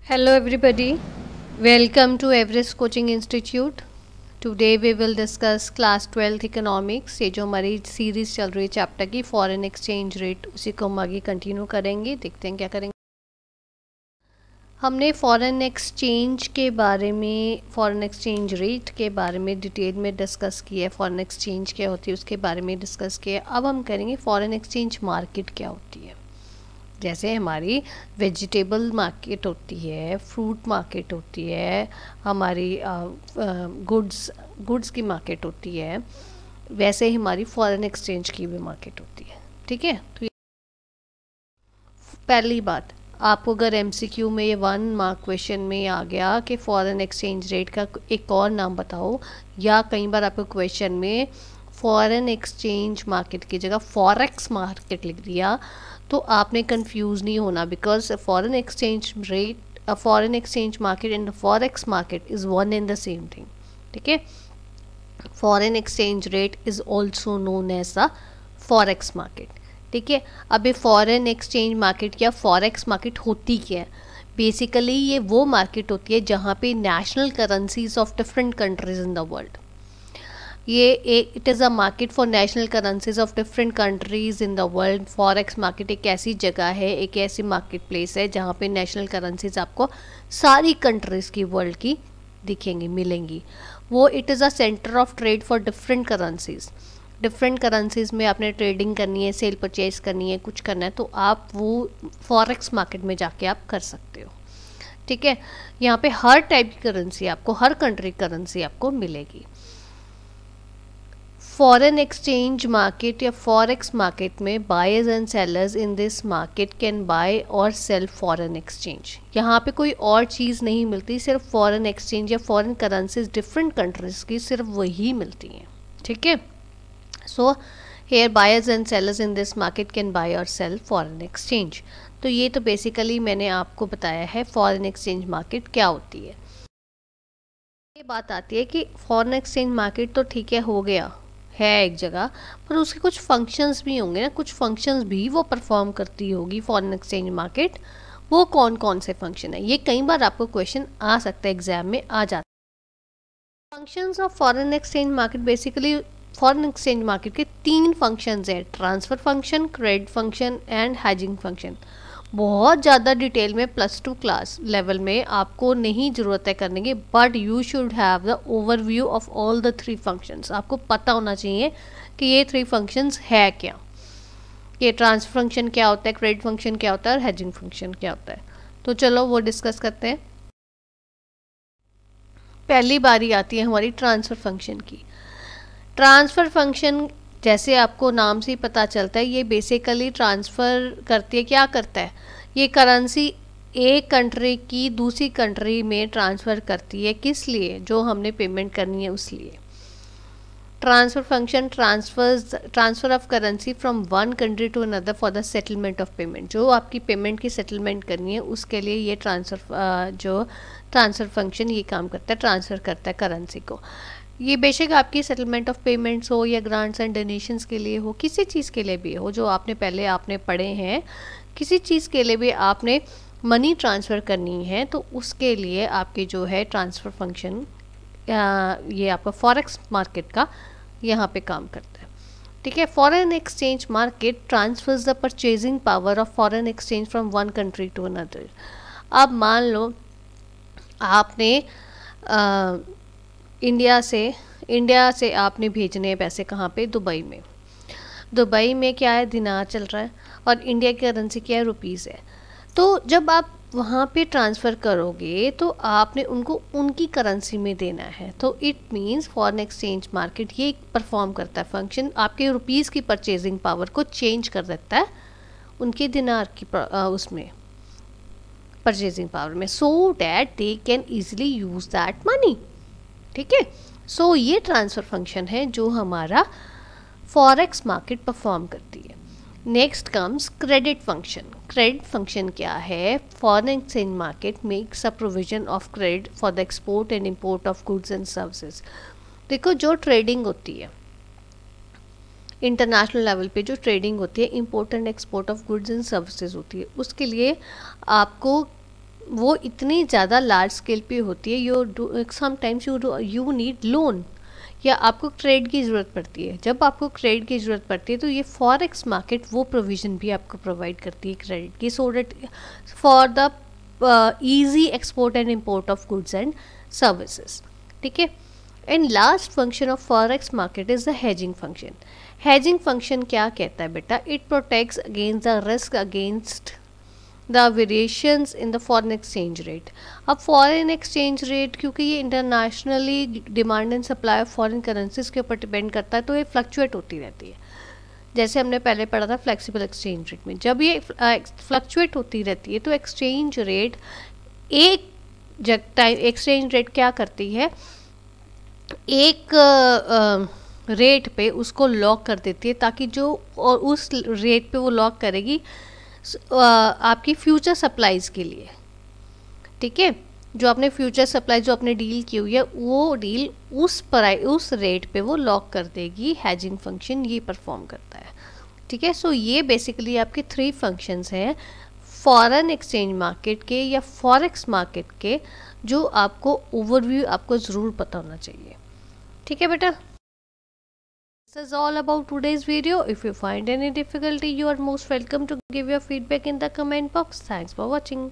Hello everybody, welcome to Everest Coaching Institute. Today we will discuss class 12th economics. ये जो हमारी series चल रही है चैप्टर की फॉरेन एक्सचेंज रेट, उसी को हम आगे कंटिन्यू करेंगे। देखते हैं क्या करेंगे। हमने फॉरेन एक्सचेंज के बारे में, फॉरेन एक्सचेंज रेट के बारे में डिटेल में डिस्कस किया है। फॉरेन एक्सचेंज क्या होती है उसके बारे में डिस्कस किया है। अब हम करेंगे फॉरेन एक्सचेंज मार्केट क्या होती है। जैसे हमारी वेजिटेबल मार्केट होती है, फ्रूट मार्केट होती है, हमारी गुड्स की मार्केट होती है, वैसे ही हमारी फॉरेन एक्सचेंज की भी मार्केट होती है। ठीक है, तो पहली बात, आपको अगर एमसीक्यू में ये 1 मार्क क्वेश्चन में आ गया कि फॉरेन एक्सचेंज रेट का एक और नाम बताओ, या कई बार आपको क्वेश्चन में फॉरेन एक्सचेंज मार्केट की जगह फॉरेक्स मार्केट लिख दिया, तो आपने कंफ्यूज नहीं होना, because foreign exchange rate, foreign exchange market and forex market is one and the same thing. ठीक है, foreign exchange rate is also known as the forex market. ठीक है, अब ये फॉरेन एक्सचेंज मार्केट या फॉरेक्स मार्केट होती क्या है? बेसिकली ये वो मार्केट होती है जहाँ पे national currencies of different countries in the world, it is a market for national currencies of different countries in the world. Forex market एक ऐसी जगह है, एक ऐसी मार्केट प्लेस है जहाँ पे नेशनल करेंसीज आपको सारी कंट्रीज़ की वर्ल्ड की दिखेंगी, मिलेंगी। वो it is a centre of trade for different currencies. Different currencies में आपने ट्रेडिंग करनी है, सेल परचेज करनी है, कुछ करना है, तो आप वो फॉरेक्स मार्केट में जाके आप कर सकते हो। ठीक है, यहाँ पे हर टाइप की करेंसी आपको, हर कंट्री करेंसी आपको मिलेगी। फॉरेन एक्सचेंज मार्केट या फॉरेक्स मार्केट में buyers and sellers in this market can buy और सेल फॉरेन एक्सचेंज। यहाँ पे कोई और चीज़ नहीं मिलती, सिर्फ फॉरेन एक्सचेंज या फॉरेन करेंसीज डिफरेंट कंट्रीज की सिर्फ वही मिलती हैं। ठीक है, so here buyers and sellers in this market can buy और सेल फॉरेन एक्सचेंज। तो ये तो बेसिकली मैंने आपको बताया है फॉरेन एक्सचेंज मार्केट क्या होती है। ये बात आती है कि फॉरेन एक्सचेंज मार्केट तो ठीक है, हो गया है एक जगह, पर उसके कुछ फंक्शंस भी होंगे ना, कुछ फंक्शंस भी वो परफॉर्म करती होगी फॉरेन एक्सचेंज मार्केट। वो कौन कौन से फंक्शन है, ये कई बार आपको क्वेश्चन आ सकता है, एग्जाम में आ जाता है। Functions of foreign exchange market, basically foreign exchange market के 3 फंक्शंस हैं: transfer function, credit function and hedging function. बहुत ज़्यादा डिटेल में +2 क्लास लेवल में आपको नहीं ज़रूरत है करने की, but you should have the overview of all the 3 functions. आपको पता होना चाहिए कि ये 3 फंक्शंस है क्या, ये ट्रांसफर फंक्शन क्या होता है, क्रेडिट फंक्शन क्या होता है और हेजिंग फंक्शन क्या होता है। तो चलो वो डिस्कस करते हैं। पहली बारी आती है हमारी ट्रांसफ़र फंक्शन की। ट्रांसफ़र फंक्शन, जैसे आपको नाम से ही पता चलता है, ये बेसिकली ट्रांसफ़र करती है। क्या करता है? ये करेंसी एक कंट्री की दूसरी कंट्री में ट्रांसफ़र करती है। किस लिए? जो हमने पेमेंट करनी है उस लिए। Transfer function transfer of currency from one country to another for the settlement of payment. जो आपकी पेमेंट की सेटलमेंट करनी है उसके लिए ये ट्रांसफ़र फंक्शन ये काम करता है, ट्रांसफ़र करता है करेंसी को। ये बेशक आपकी सेटलमेंट ऑफ पेमेंट्स हो या ग्रांट्स एंड डोनेशंस के लिए हो, किसी चीज़ के लिए भी हो जो आपने पहले पढ़े हैं, किसी चीज़ के लिए भी आपने मनी ट्रांसफ़र करनी है, तो उसके लिए आपके जो है ट्रांसफ़र फंक्शन, ये आपका फॉरेक्स मार्केट का यहाँ पे काम करता है। ठीक है, foreign exchange market transfers the purchasing power of foreign exchange from one country to another. अब मान लो आपने इंडिया से आपने भेजने हैं पैसे, कहाँ पे? दुबई में। दुबई में क्या है? दिनार चल रहा है, और इंडिया की करेंसी क्या है? रुपीज़ है। तो जब आप वहाँ पे ट्रांसफ़र करोगे तो आपने उनको उनकी करेंसी में देना है। तो it means foreign exchange market ये परफॉर्म करता है फंक्शन, आपके रुपीज़ की परचेजिंग पावर को चेंज कर देता है उनके दिनार की उसमें परचेजिंग पावर में, so that they can easily use that money. ठीक है, सो ये ट्रांसफ़र फंक्शन है जो हमारा फॉरेक्स मार्केट परफॉर्म करती है। Next comes credit function. Credit function क्या है? Foreign exchange market makes a provision of credit for the export and import of goods and services. देखो, जो ट्रेडिंग होती है इंटरनेशनल लेवल पे, जो ट्रेडिंग होती है, import and export of goods and services होती है, उसके लिए आपको वो इतनी ज़्यादा लार्ज स्केल पे होती है, समटाइम्स यू नीड लोन, या आपको ट्रेड की ज़रूरत पड़ती है। जब आपको ट्रेड की ज़रूरत पड़ती है तो ये फॉरेक्स मार्केट वो प्रोविज़न भी आपको प्रोवाइड करती है क्रेडिट की, so that for the easy export and import of goods and services. ठीक है। And last function of forex market is the hedging function. Hedging function क्या कहता है बेटा? It protects against the risk against the variations in the foreign exchange rate. अब foreign exchange rate क्योंकि ये internationally demand and supply of foreign currencies के ऊपर depend करता है, तो ये फ्लक्चुएट होती रहती है। जैसे हमने पहले पढ़ा था फ्लेक्सिबल एक्सचेंज रेट में, जब ये फ्लक्चुएट होती रहती है तो एक्सचेंज रेट एक टाइम एक्सचेंज रेट क्या करती है, एक रेट पे उसको लॉक कर देती है, ताकि जो और उस रेट पे वो लॉक करेगी आपकी फ्यूचर सप्लाईज के लिए। ठीक है। जो आपने फ्यूचर सप्लाई जो आपने डील की हुई है वो डील उस रेट पे वो लॉक कर देगी। हैजिंग फंक्शन ये परफॉर्म करता है। ठीक है। सो ये बेसिकली आपके 3 फंक्शंस हैं फॉरेन एक्सचेंज मार्केट के या फॉरेक्स मार्केट के, जो आपको ओवरव्यू आपको ज़रूर पता होना चाहिए। ठीक है बेटा। This is all about today's video. If you find any difficulty, you are most welcome to give your feedback in the comment box. Thanks for watching.